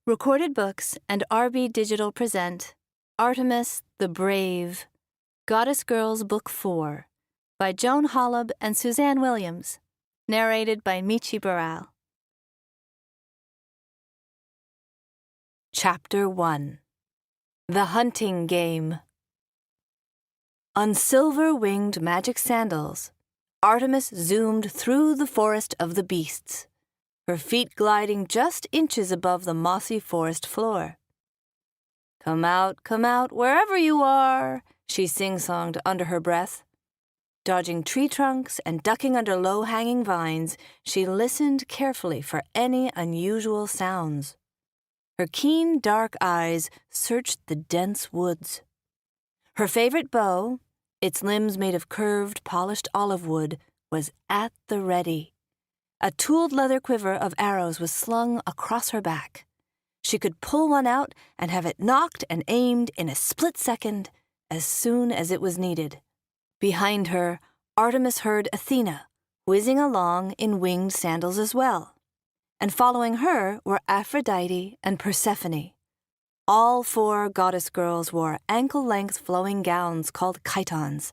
Recorded Books and RB Digital present Artemis the Brave, Goddess Girls Book 4 by Joan Holub and Suzanne Williams, narrated by Michi Burrell. Chapter 1. The Hunting Game. On silver-winged magic sandals, Artemis zoomed through the forest of the beasts, her feet gliding just inches above the mossy forest floor. Come out, wherever you are," she sing-songed under her breath. Dodging tree trunks and ducking under low-hanging vines, she listened carefully for any unusual sounds. Her keen, dark eyes searched the dense woods. Her favorite bow, its limbs made of curved, polished olive wood, was at the ready. A tooled leather quiver of arrows was slung across her back. She could pull one out and have it nocked and aimed in a split second as soon as it was needed. Behind her, Artemis heard Athena, whizzing along in winged sandals as well. And following her were Aphrodite and Persephone. All four goddess girls wore ankle-length flowing gowns called chitons,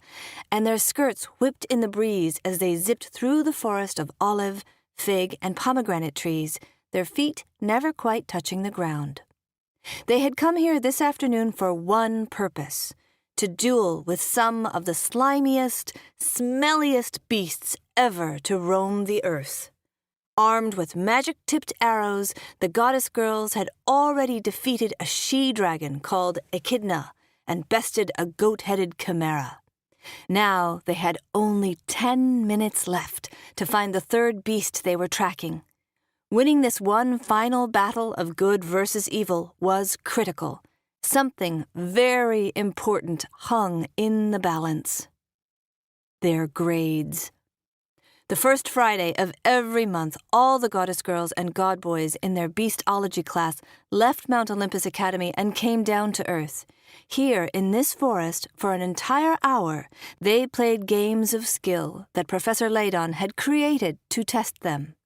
and their skirts whipped in the breeze as they zipped through the forest of olive, fig, and pomegranate trees, their feet never quite touching the ground. They had come here this afternoon for one purpose: to duel with some of the slimiest, smelliest beasts ever to roam the earth. Armed with magic-tipped arrows, the goddess girls had already defeated a she-dragon called Echidna and bested a goat-headed chimera. Now they had only 10 minutes left to find the third beast they were tracking. Winning this one final battle of good versus evil was critical. Something very important hung in the balance. Their grades. The first Friday of every month, all the goddess girls and god boys in their beastology class left Mount Olympus Academy and came down to Earth. Here, in this forest, for an entire hour, they played games of skill that Professor Ladon had created to test them.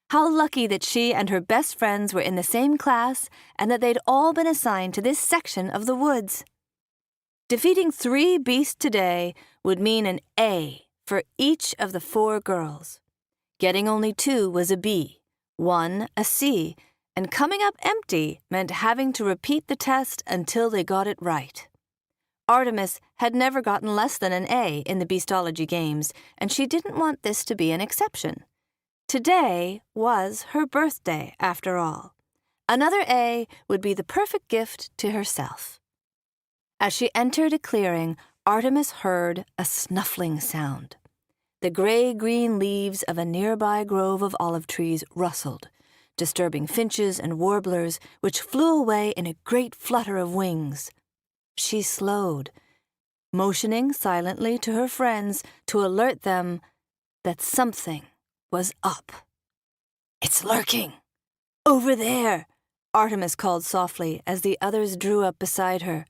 How lucky that she and her best friends were in the same class and that they'd all been assigned to this section of the woods. Defeating 3 beasts today would mean an A for each of the 4 girls. Getting only 2 was a B, 1 a C, and coming up empty meant having to repeat the test until they got it right. Artemis had never gotten less than an A in the beastology games, and she didn't want this to be an exception. Today was her birthday, after all. Another A would be the perfect gift to herself. As she entered a clearing, Artemis heard a snuffling sound. The gray-green leaves of a nearby grove of olive trees rustled, disturbing finches and warblers, which flew away in a great flutter of wings. She slowed, motioning silently to her friends to alert them that something was up. "It's lurking! Over there!" Artemis called softly as the others drew up beside her.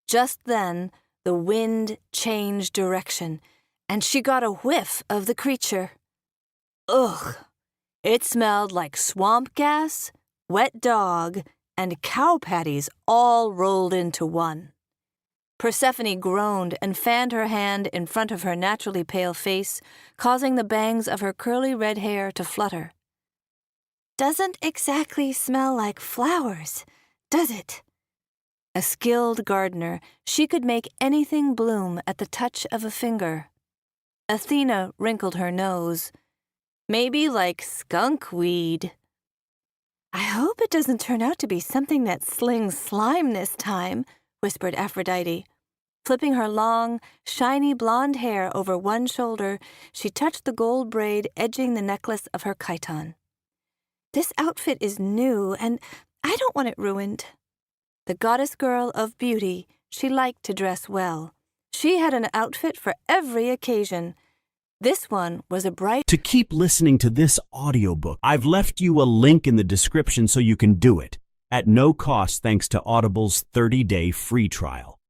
Just then, the wind changed direction, and she got a whiff of the creature. Ugh! It smelled like swamp gas, wet dog, and cow patties all rolled into one. Persephone groaned and fanned her hand in front of her naturally pale face, causing the bangs of her curly red hair to flutter. "Doesn't exactly smell like flowers, does it?" A skilled gardener, she could make anything bloom at the touch of a finger. Athena wrinkled her nose. "Maybe like skunk weed." "I hope it doesn't turn out to be something that slings slime this time," whispered Aphrodite. Flipping her long, shiny blonde hair over one shoulder, she touched the gold braid edging the necklace of her chiton. "This outfit is new, and I don't want it ruined." The goddess girl of beauty, she liked to dress well. She had an outfit for every occasion. This one was a bright... To keep listening to this audiobook, I've left you a link in the description so you can do it, at no cost thanks to Audible's 30-day free trial.